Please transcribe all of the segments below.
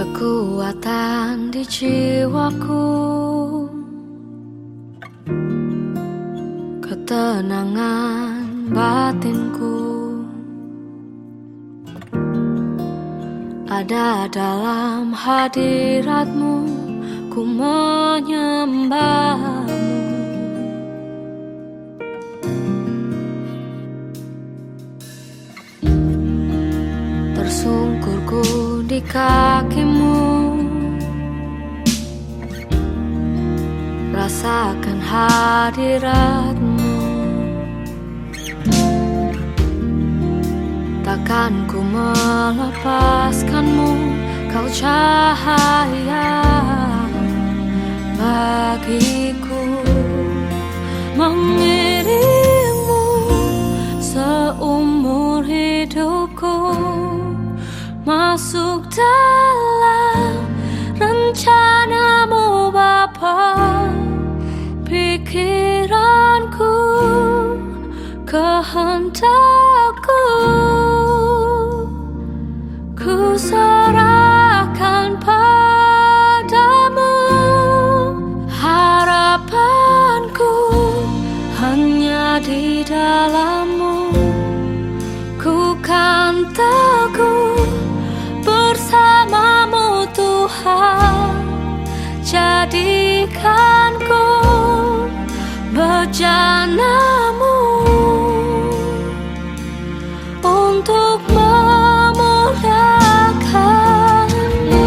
kekuatan di jiwaku, ketenangan batinku ada dalam hadiratmu, ku menyembahmu. Tersungkurku di kakimu, rasakan hadiratmu. Takkan ku melepaskanmu, kau cahaya bagiku. Mengiringmu seumur hidupku, masuk dalam rencanamu Bapa. Pikiranku, kehendakku, ku serahkan padamu. Harapanku hanya di dalam-Mu, ku kan teguh bersama-Mu Tuhan. Jadikanku bejana-Mu untuk memuliakan-Mu.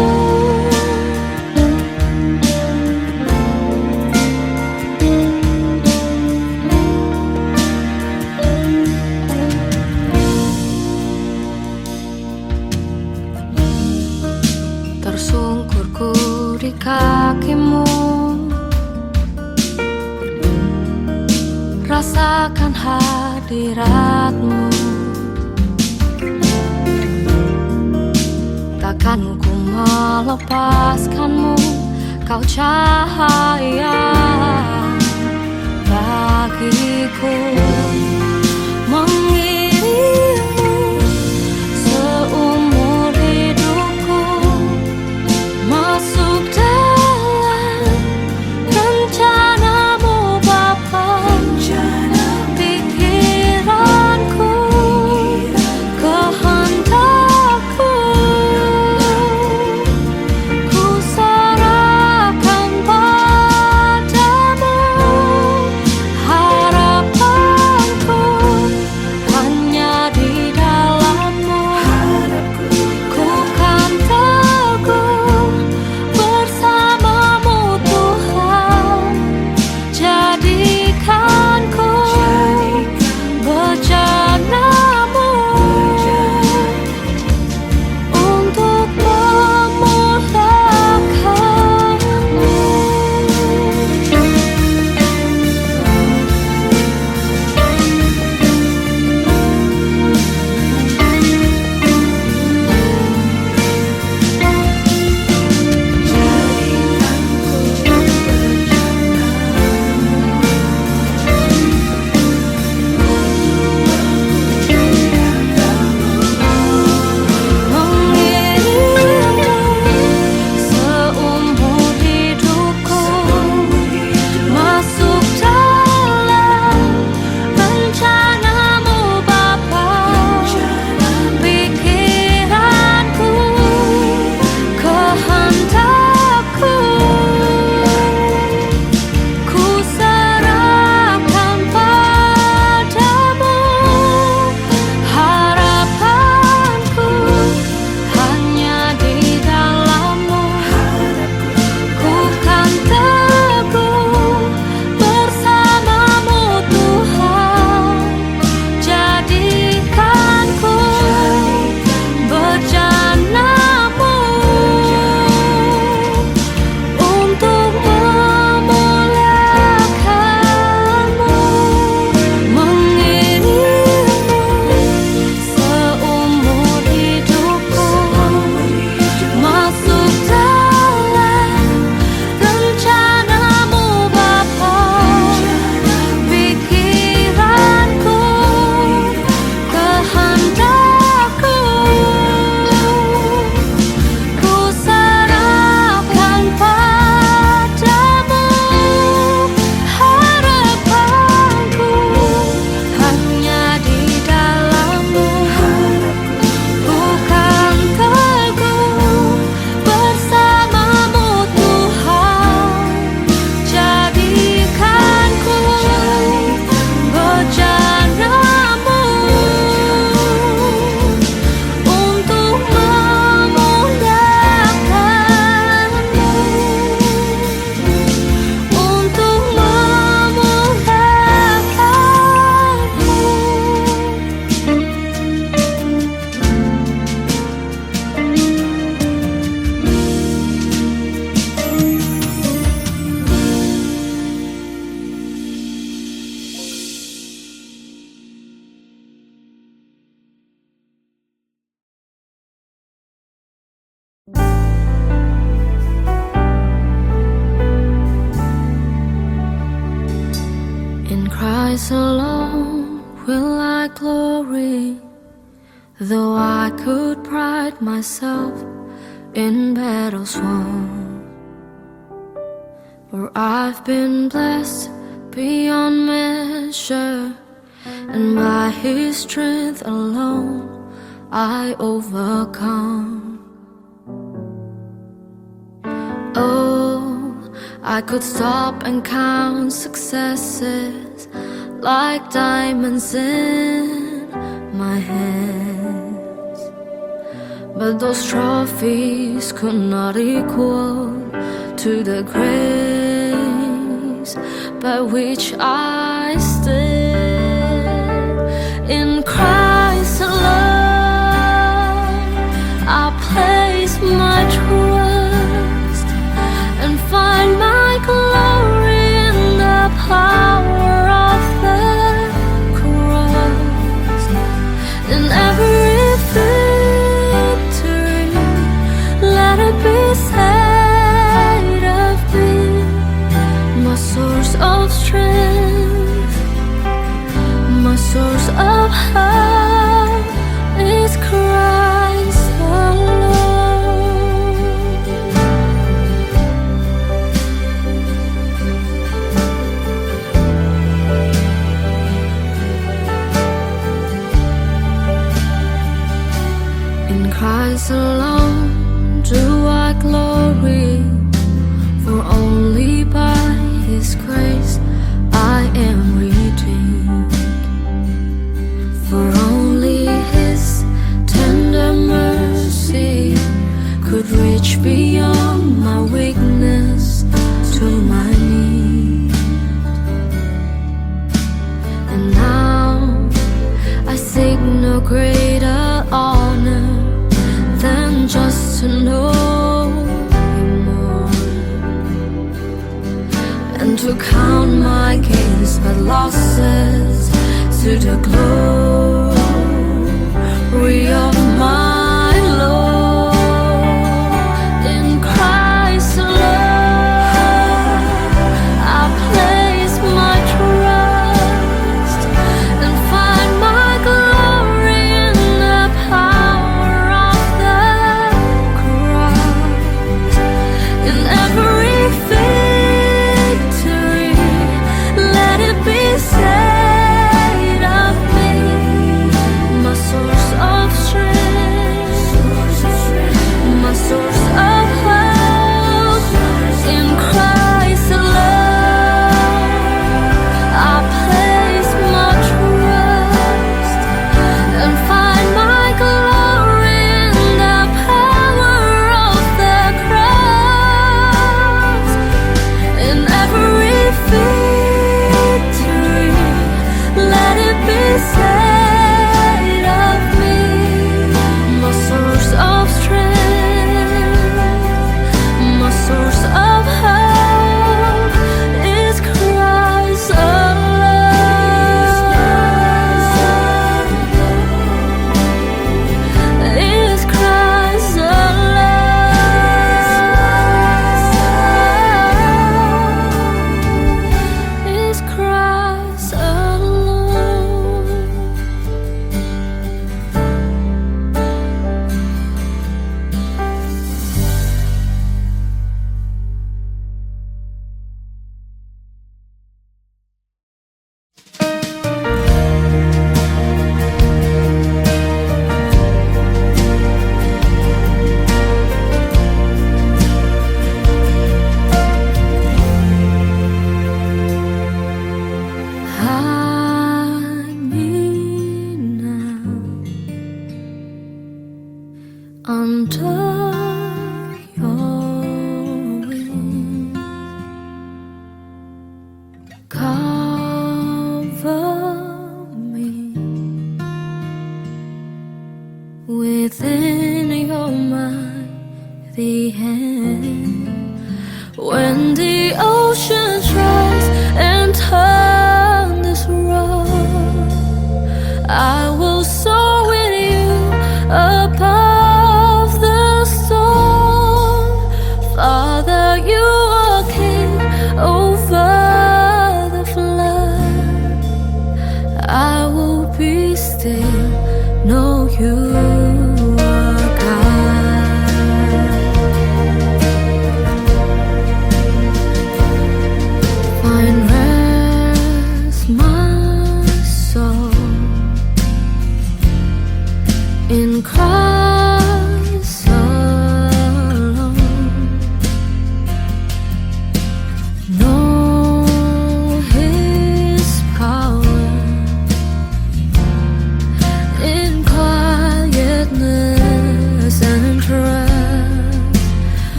Tersungkurku di kakimu, rasakan hadirat-Mu. Takkan ku melepaskan-Mu, kau cahaya bagiku. Mengiringmu seumur hidupku, masuk dalam rencana-Mu Bapa. Pikiranku, kehendakku, ku serahkan padamu. Harapanku Christ alone will I glory, though I could pride myself in battles won. For I've been blessed beyond measure, and by His strength alone I overcome. Oh, I could stop and count successes like diamonds in my hands, but those trophies could not equal to the grace by which I stand. In Christ alone I place my trust and find my glory in the power of the cross. In every victory, let it be said of me, my source of strength, my source of hope is Christ alone. In Christ alone do I glory, for only by His grace I am redeemed. For only His tender mercy could reach beyond my weakness to my need. And now I seek no greater honor than just to know Him more, and to count my gains but losses to the glory of my Lord. In Christ alone I place my trust and find my glory in the power of the cross. In every victory, let it be said of me, my source of strength, my source of hope. In Christ alone I place my trust and find my glory in the power of the cross. In every victory, let it be said of me, my source of strength, my source of hope is Christ alone, is Christ alone, is Christ alone. Hide me now under your wings, cover me within your mighty hand. When the oceans rise and turn this road, I will soar with you above the storm. Father, you are king over the flood.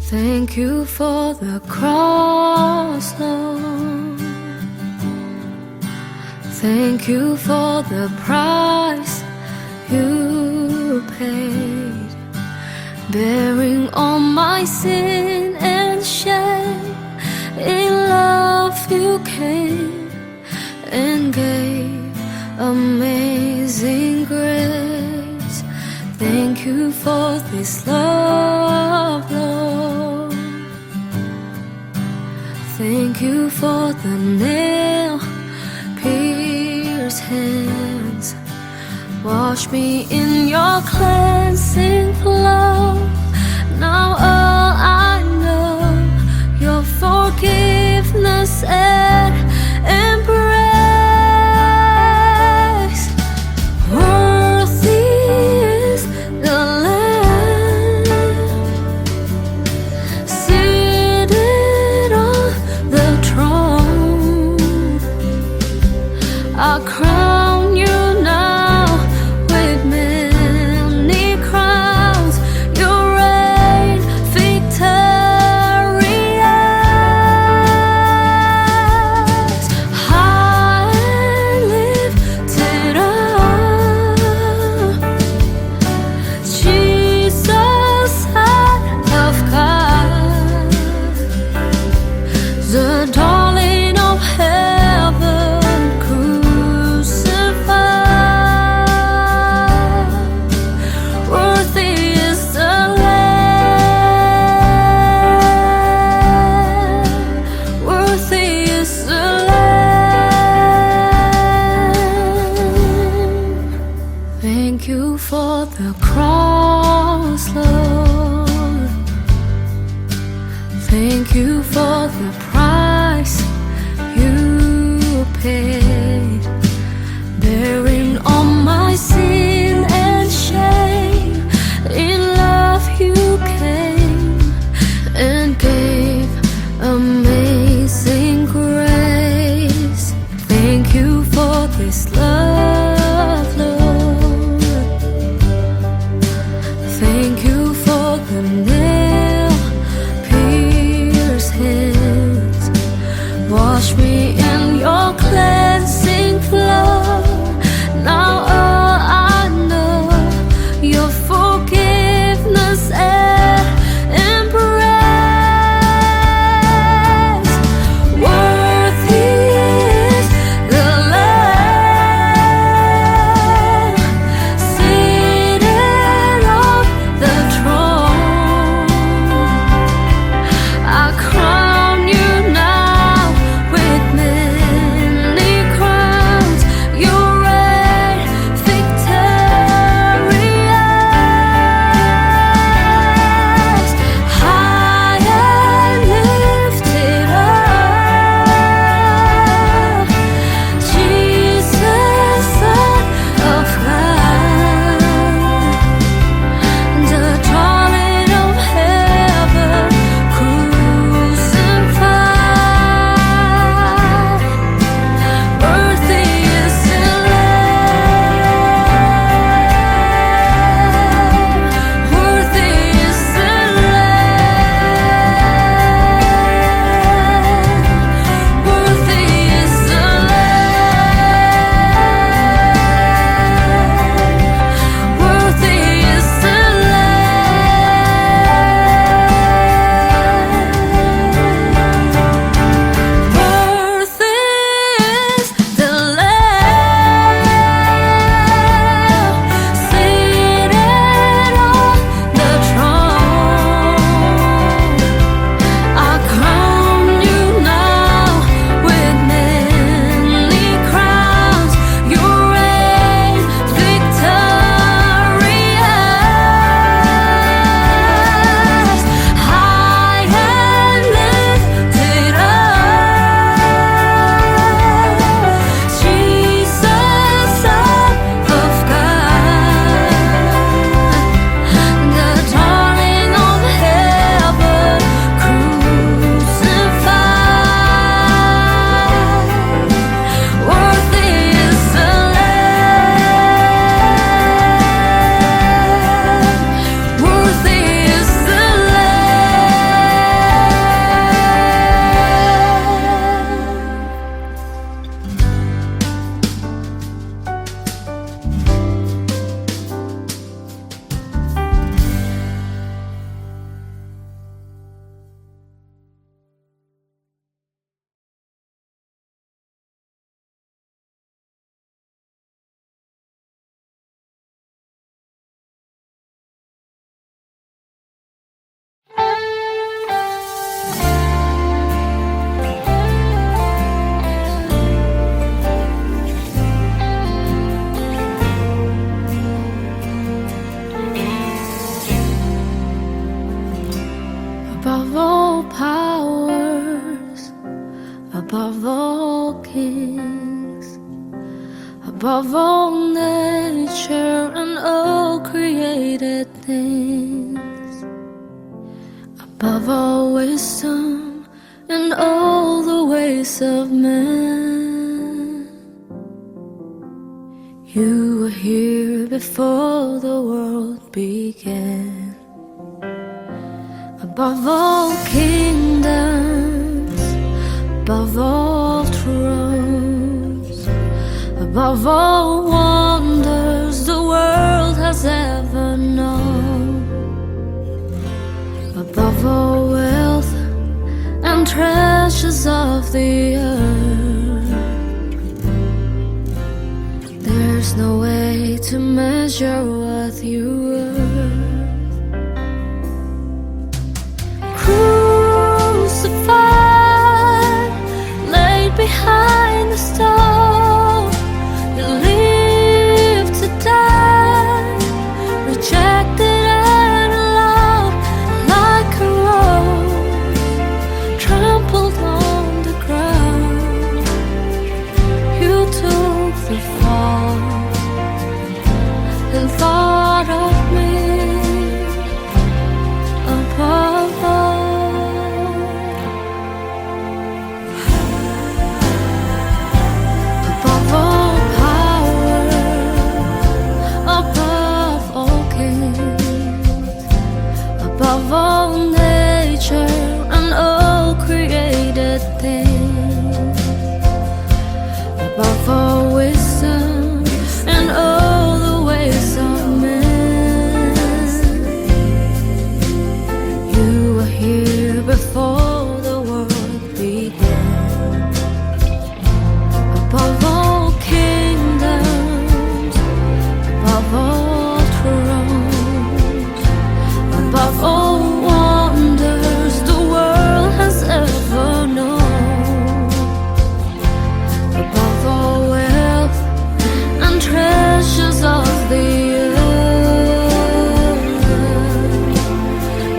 Thank you for the cross, Lord. Thank you for the price you paid, bearing all my sin and shame. In love you came and gave amazing grace. Thank you for this love, Lord. Thank you for the nail-pierced hands. Wash me in your cleansing flow. Now all I know, your forgiveness and embrace. Worthy is the Lamb seated on the throne. I crown you now with many crowns. You reign victorious, high and lifted up. Jesus, Son of God, the darling of heaven, crucified. Worthy is the Lamb. Worthy is the Lamb. Thank you for the cross, Lord. Thank you for the price you paid, bearing all my sin and shame. In love you came and gave amazing grace. Thank you for this love, Lord. Thank you for the nail-pierced hands. Wash me in your cleansing flow. Now all I created things, above all wisdom and all the ways of man. You were here before the world began. Above all kingdoms, above all thrones, above all wonders the world has ever known, above all wealth and treasures of the earth, there's no way to measure what you were. Crucified, laid behind the stone, you lived to die, rejected and alone, like a rose trampled on the ground. You took the fall and thought of me above all. Above all nature and all created things, above all wisdom and all the ways of men. You were here before the world began. Above all kingdoms, above all thrones, above all wonders the world has ever known, above all wealth and treasures of the earth,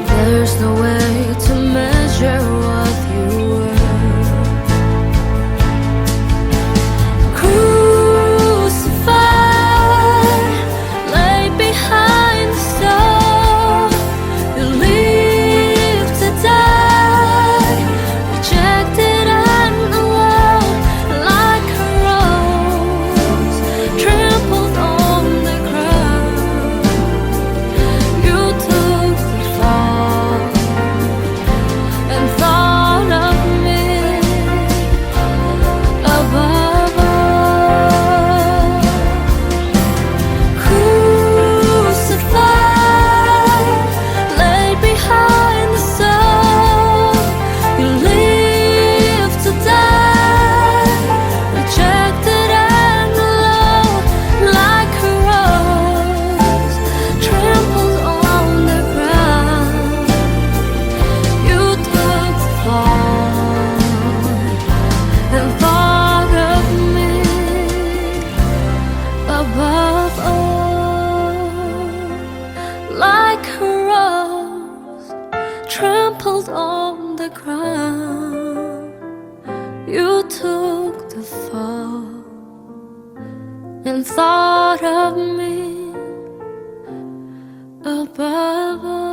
there's no way to measure what you were. Crucified, laid behind the stone, you lived to die, rejected and alone, like a rose trampled on the ground. You took the fall and thought of me above all. Crucified, laid behind the stone, you lived to die, rejected and alone, like a rose trampled on the ground. You took the fall and thought of me above all, like a rose trampled on the ground. You took the fall and thought of me above all.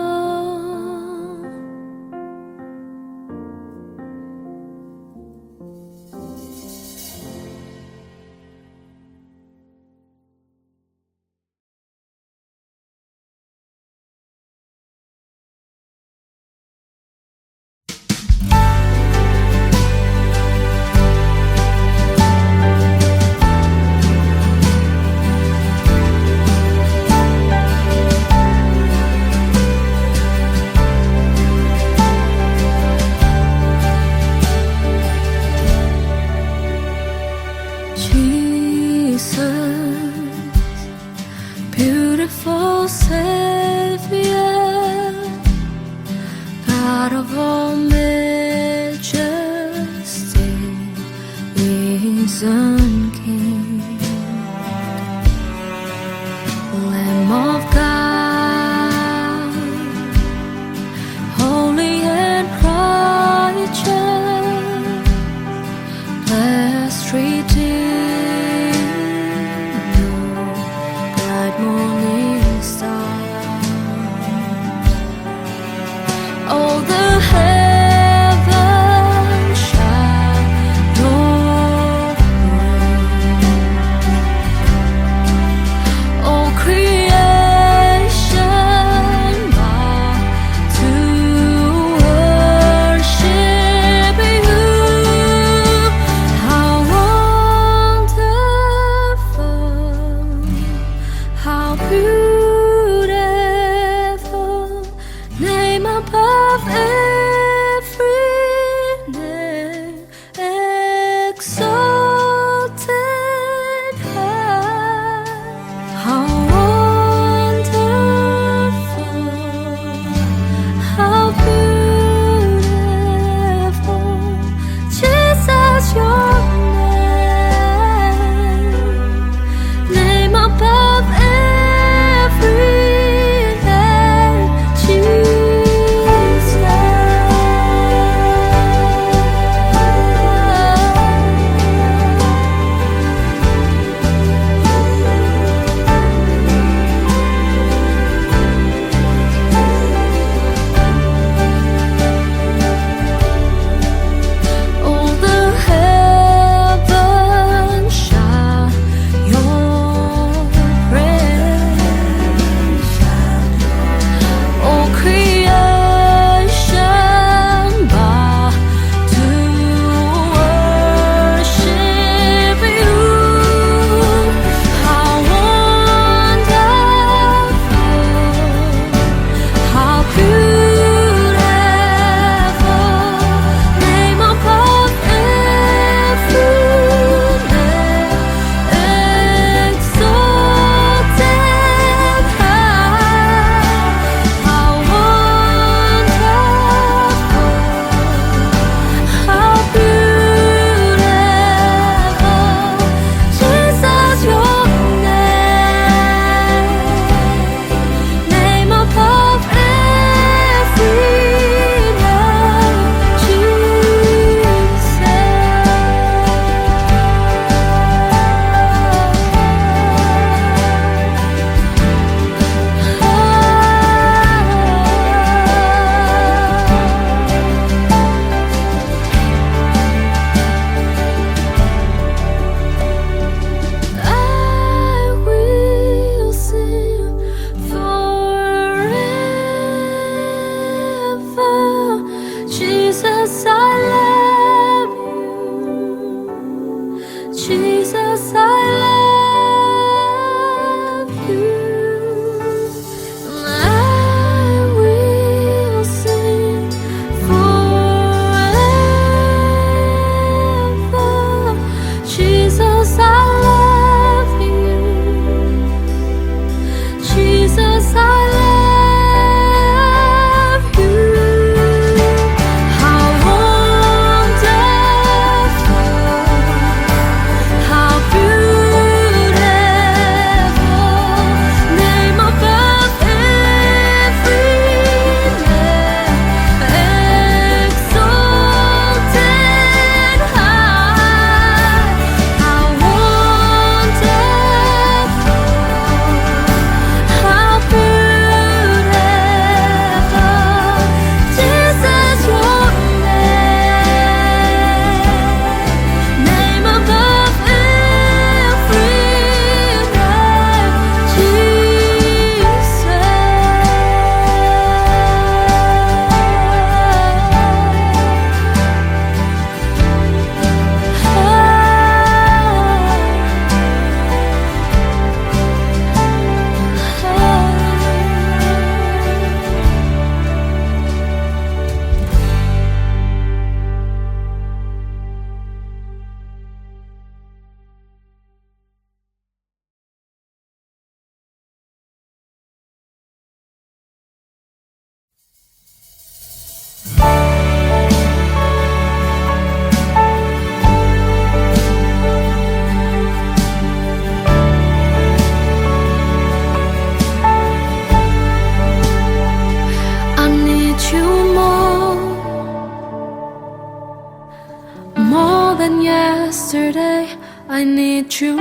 yesterday, I need you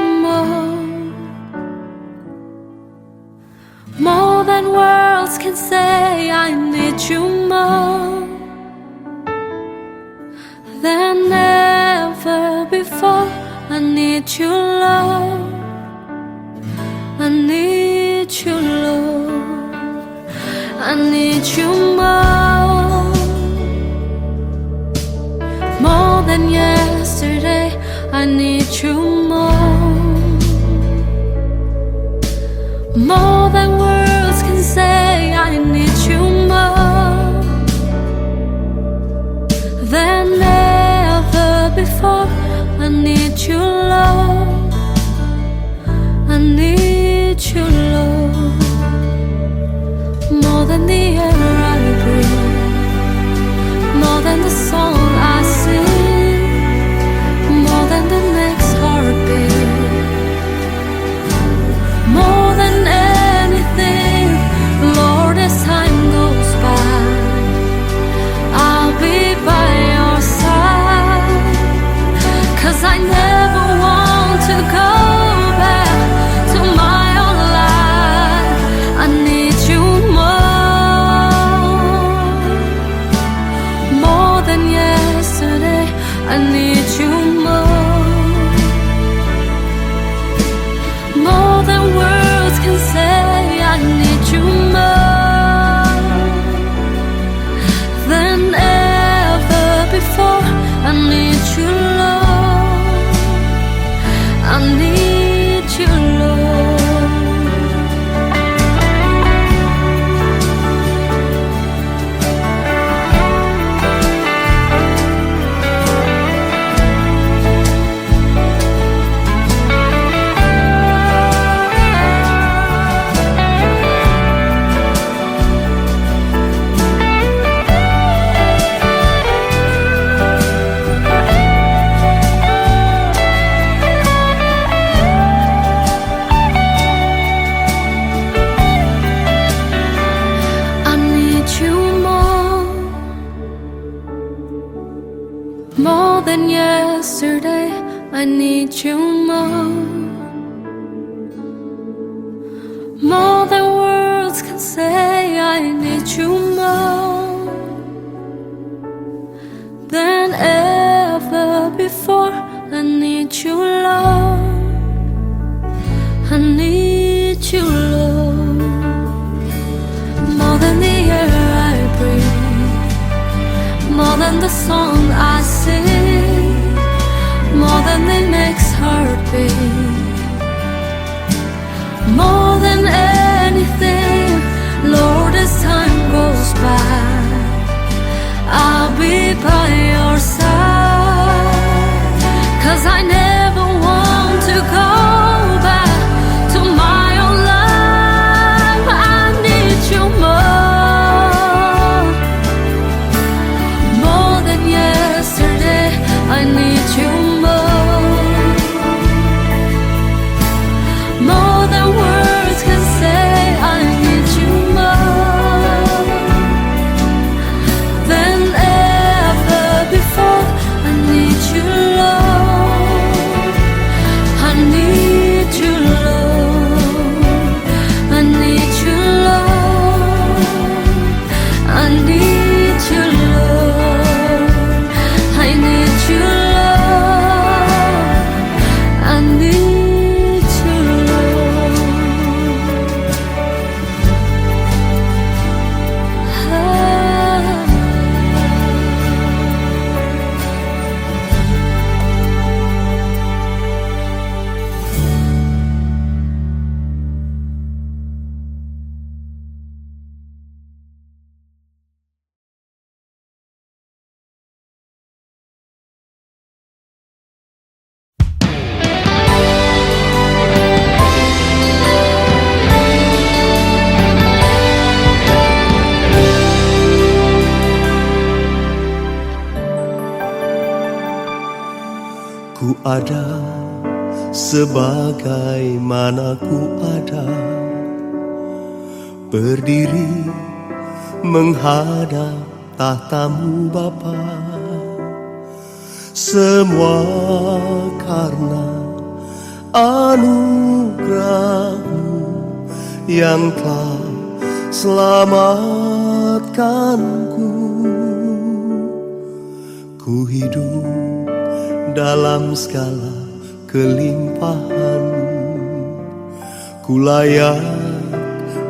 more than words can say. I need you more than ever before. I need you, Lord. I need you, Lord. I need you more than yesterday. I need you more than words can say. I need you more than ever before. I need you, Lord. I need you, Lord. More than the air I breathe, more than the song I sing, more than the next heartbeat, more than anything. Lord, as time goes by, I'll be by your side, 'cause I never want to go back to my old life. I need you more than yesterday. I need you more than words can say. I need you more than ever before. I need you, Lord. I need you, Lord. More than yesterday, I need you more than words can say. I need you more than ever before. I need you, Lord. I need you, Lord. More than the air I breathe, more than the song I sing, more than the next heartbeat, more than anything. Lord, as time goes by, I'll be by your side, 'cause I never want to go back to my own life. I need you more than yesterday. I need you more than words can say. I need you more than ever before. I need you, Lord. I need you, Lord. I need you, Lord. I need you, Lord. I need you, Lord. I need you, Lord. Ku ada sebagaimana ku ada, berdiri menghadap tahtamu Bapa. semua karena anugerah-Mu yang telah selamatkanku. Ku hidup dalam segala kelimpahan, ku layak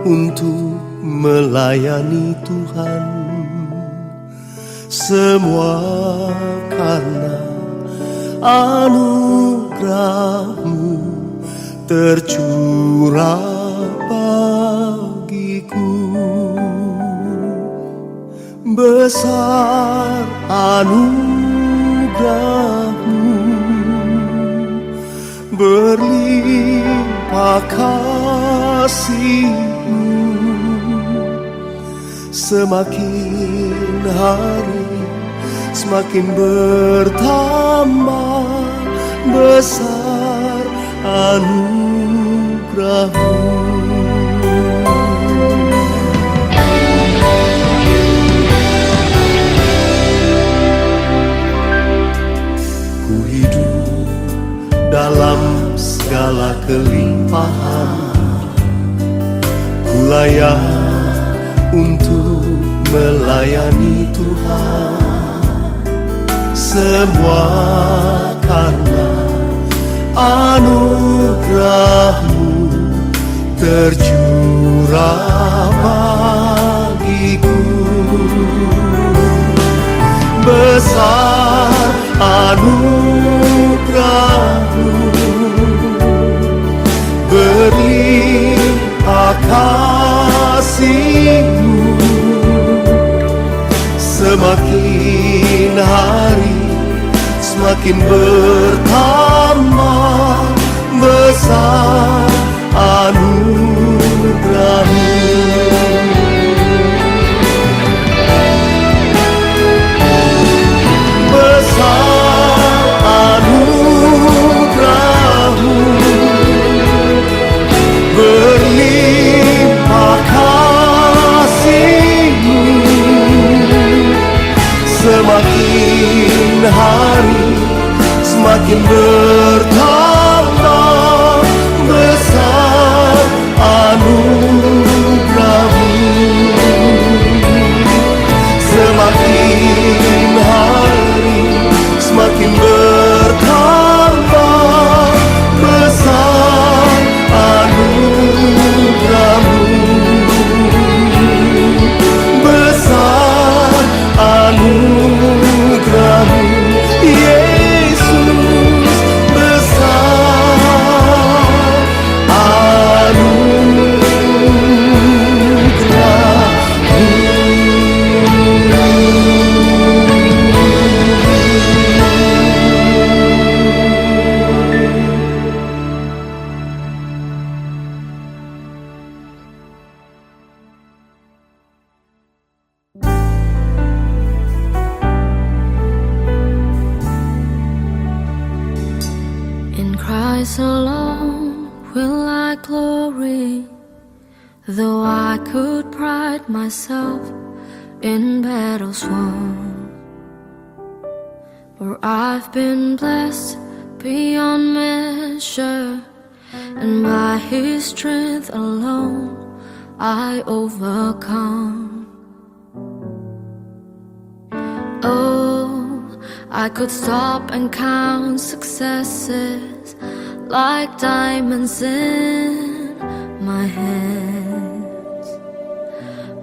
untuk melayani Tuhan. Semua karena anugerah-Mu tercurah bagiku. Besar anugerah-Mu, berlimpah kasih-Mu, semakin hari semakin bertambah besar anugerah-Mu. Ku hidup dalam segala kelimpahan, ku layak untuk melayani Tuhan. Semua karena anugerah-Mu tercurah bagiku. Besar anugerah-Mu, berlimpah kasih-Mu, semakin hari semakin bertambah besar anugerah-Mu. Besar anugerah-Mu, berlimpah kasih-Mu, semakin hari semakin bertambah besar anugerah-Mu. Semakin hari semakin bertambah besar anugerah-Mu. Besar anugerah-Mu, Yesus, besar anugerah-Mu. In Christ alone will I glory, though I could pride myself in battles won. For I've been blessed beyond measure, and by His strength alone I overcome. Oh, I could stop and count successes like diamonds in my hands,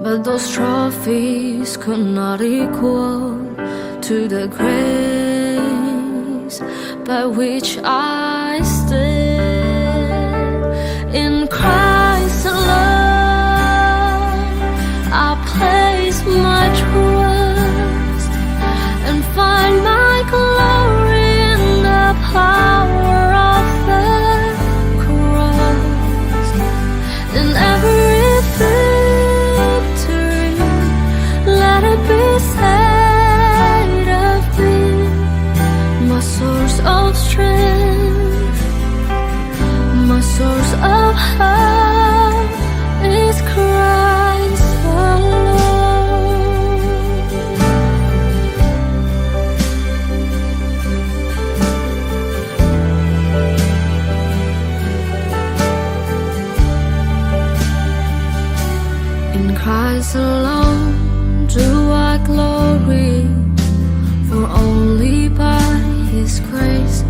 but those trophies could not equal to the grace by which I stand. In Christ alone I place my trust and find my glory in the power of the cross. In every victory, let it be said of me, my source of strength In Christ alone do I glory, for only by His grace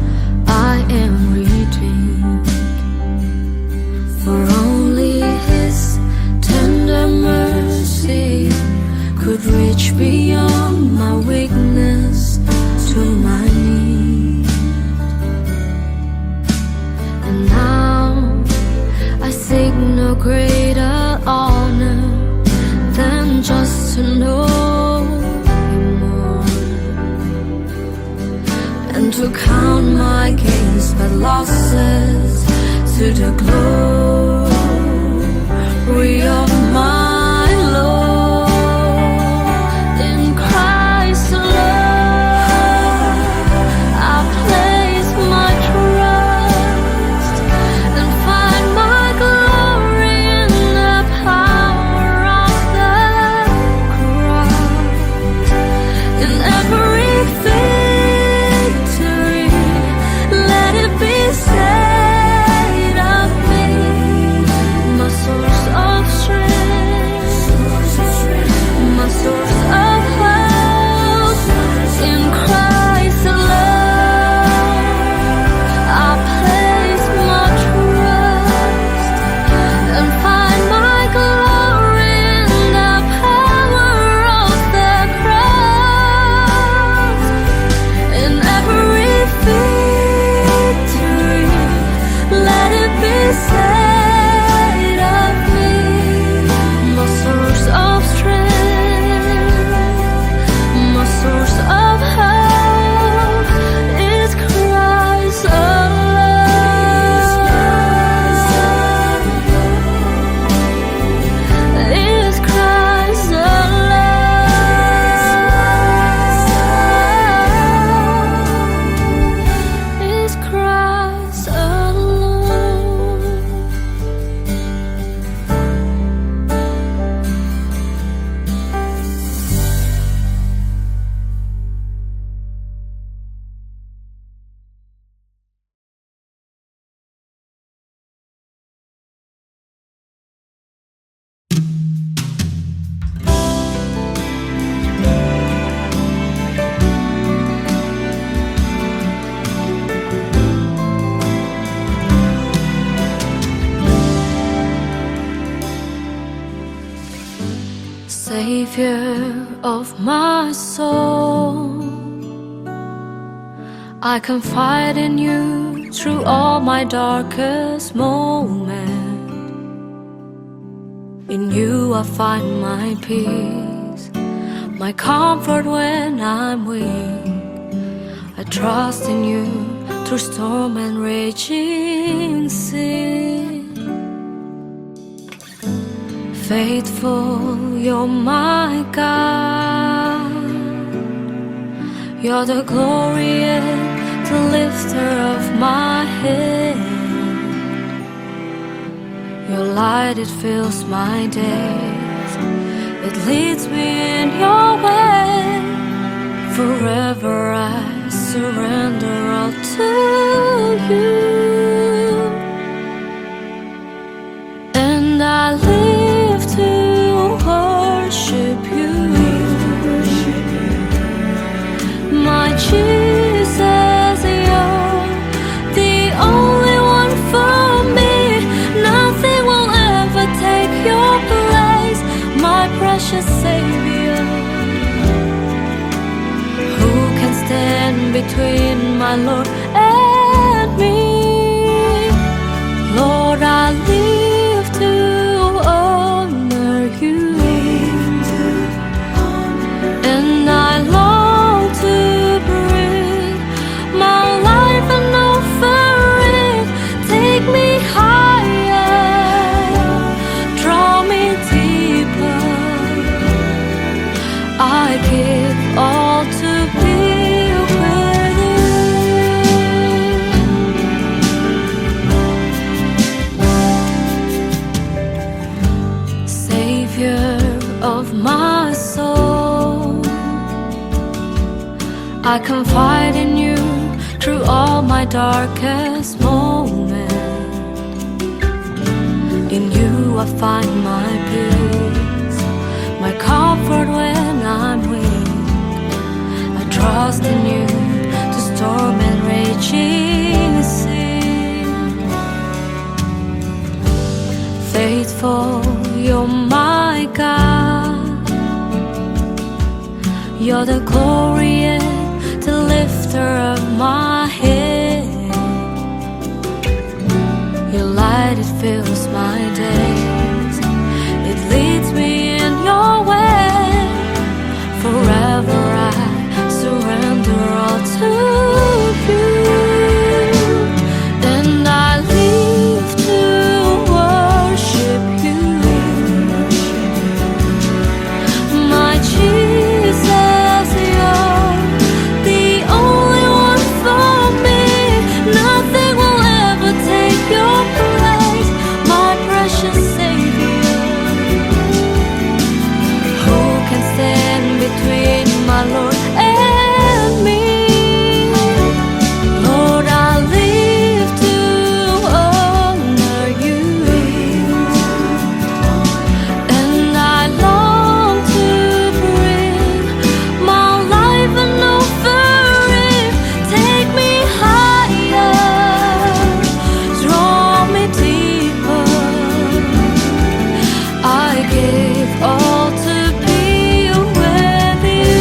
I am redeemed. For only His tender mercy could reach beyond my weakness to my need. And now I seek no greater honor than just to know Him more, and to count my gains but losses to the glory of my Lord. In Christ alone I place my trust and find my glory in the power of the cross. In every victory, let it be said of me, my source of strength, my source of hope. In Christ alone I place my trust and find my glory in the power of the cross. In every victory, let it be said of me, my source of strength, my source of hope is Christ alone. Is Christ alone. Is Christ alone. Savior of my soul, I confide in you through all my darkest moments. In you I find my peace, my comfort when I'm weak. I trust in you through storm and raging sea. Faithful, you're my God. You're the glory and the lifter of my head. Your light, it fills my days. It leads me in your way. Forever I surrender all to you. And I live to worship you, my Jesus. You're the only one for me. Nothing will ever take your place, my precious Savior. Who can stand between my Lord and me? Lord, I live to honor you, and I long to bring my life and offer it. Take me higher, draw me deeper. I give all to be with you. Savior of my soul, I confide in you through all my darkest moments. In you I find my peace, You're the glory and the lifter of my head. Your light, it fills my days. It leads me in your way. Forever I surrender all to you. And I live to worship you. My Jesus, you're the only one for me. Nothing will ever take your place, my precious Savior. Who can stand between my Lord and me? Lord, I live to honor you, and I long to bring my life an offering. Take me higher, draw me deeper. I give all to be with you.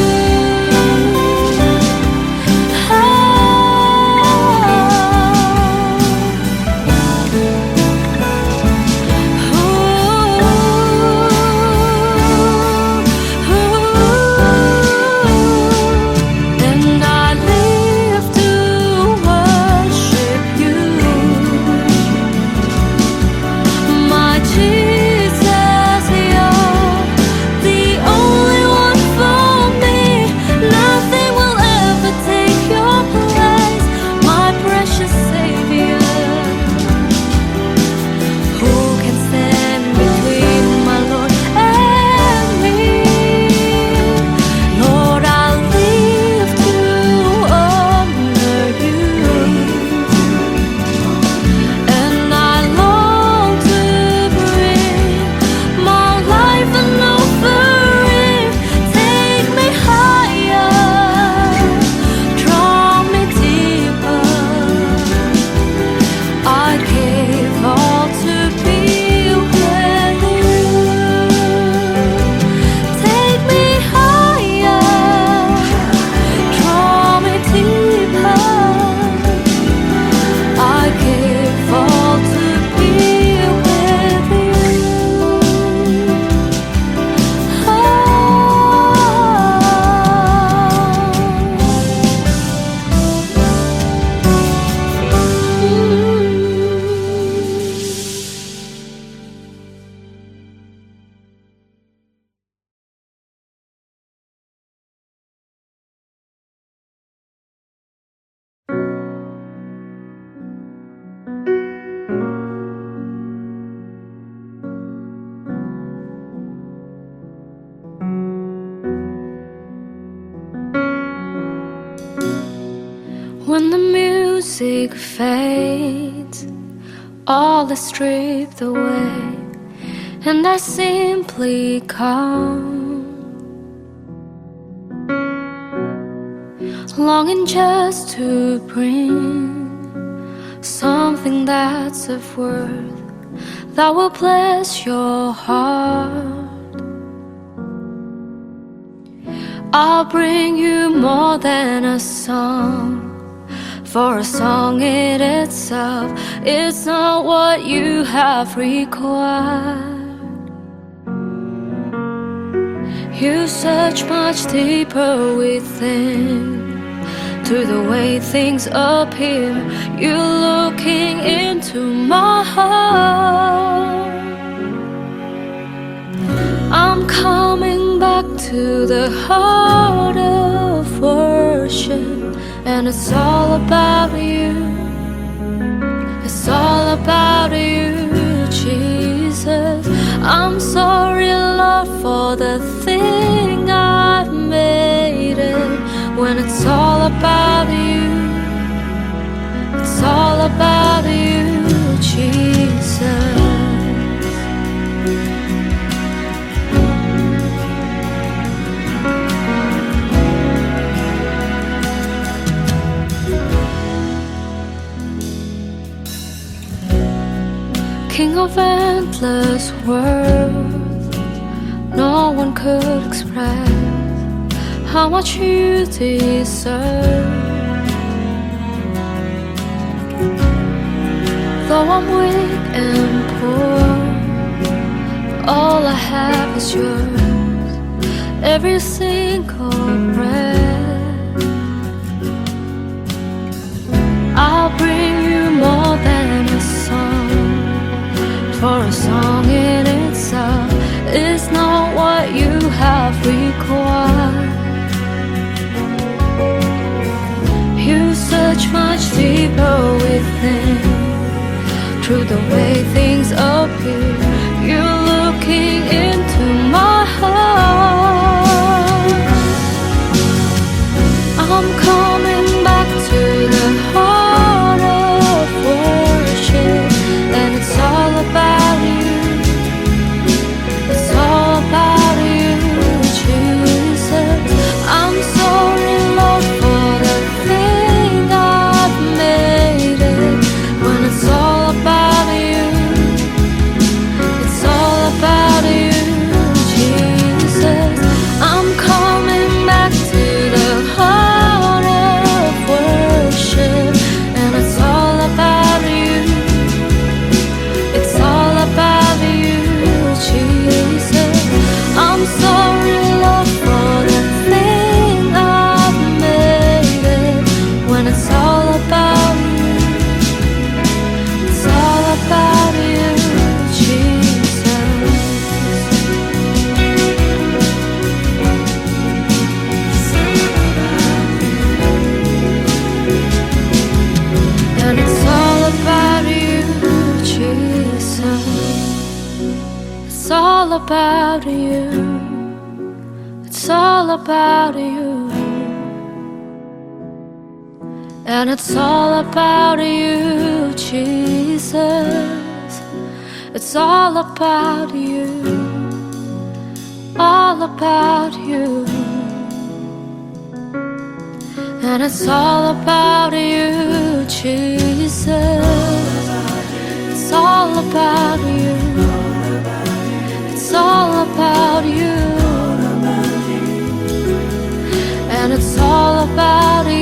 And I live to worship you. My Jesus, you're the only one for me. Nothing will ever take your place, my precious Savior. Who can stand between my Lord and me? Lord, I live to honor you, and I long to bring my life an offering. Take me higher, draw me deeper. I give all to be with you. Take me higher, draw me deeper. I give all to be with you. When the music fades, all is stripped away, and I simply come, longing just to bring something that's of worth that will bless your heart. I'll bring you more than a song, for a song in itself, it's not what you have required. You search much deeper within, to the way things appear. You're looking into my heart. I'm coming back to the heart of worship, and it's all about you. It's all about you, Jesus. I'm sorry, Lord, for the thing I've made it. When it's all about you, it's all about you, Jesus. King of endless worth, no one could express how much you deserve. Though I'm weak and poor, all I have is yours, every single breath. I'll bring you more than a song, for a song in itself is not what you have required. You search much deeper within, through the way things appear. You're looking into my heart. I'm coming back to the heart of worship, and it's all about you. It's all about you, Jesus. I'm sorry, Lord, for the thing I've made it. When it's all about you, it's all about you, Jesus. I'm coming back to the heart of worship, and it's all about you. It's all about you, Jesus. I'm sorry, Lord, for the thing I've made it. When it's all about you, it's all about you, Jesus. And it's all about you, Jesus. It's all about you. It's all about you. And it's all about you, Jesus. It's all about you. All about you. And it's all about you, Jesus. It's all about you. It's all about you. And it's all about you.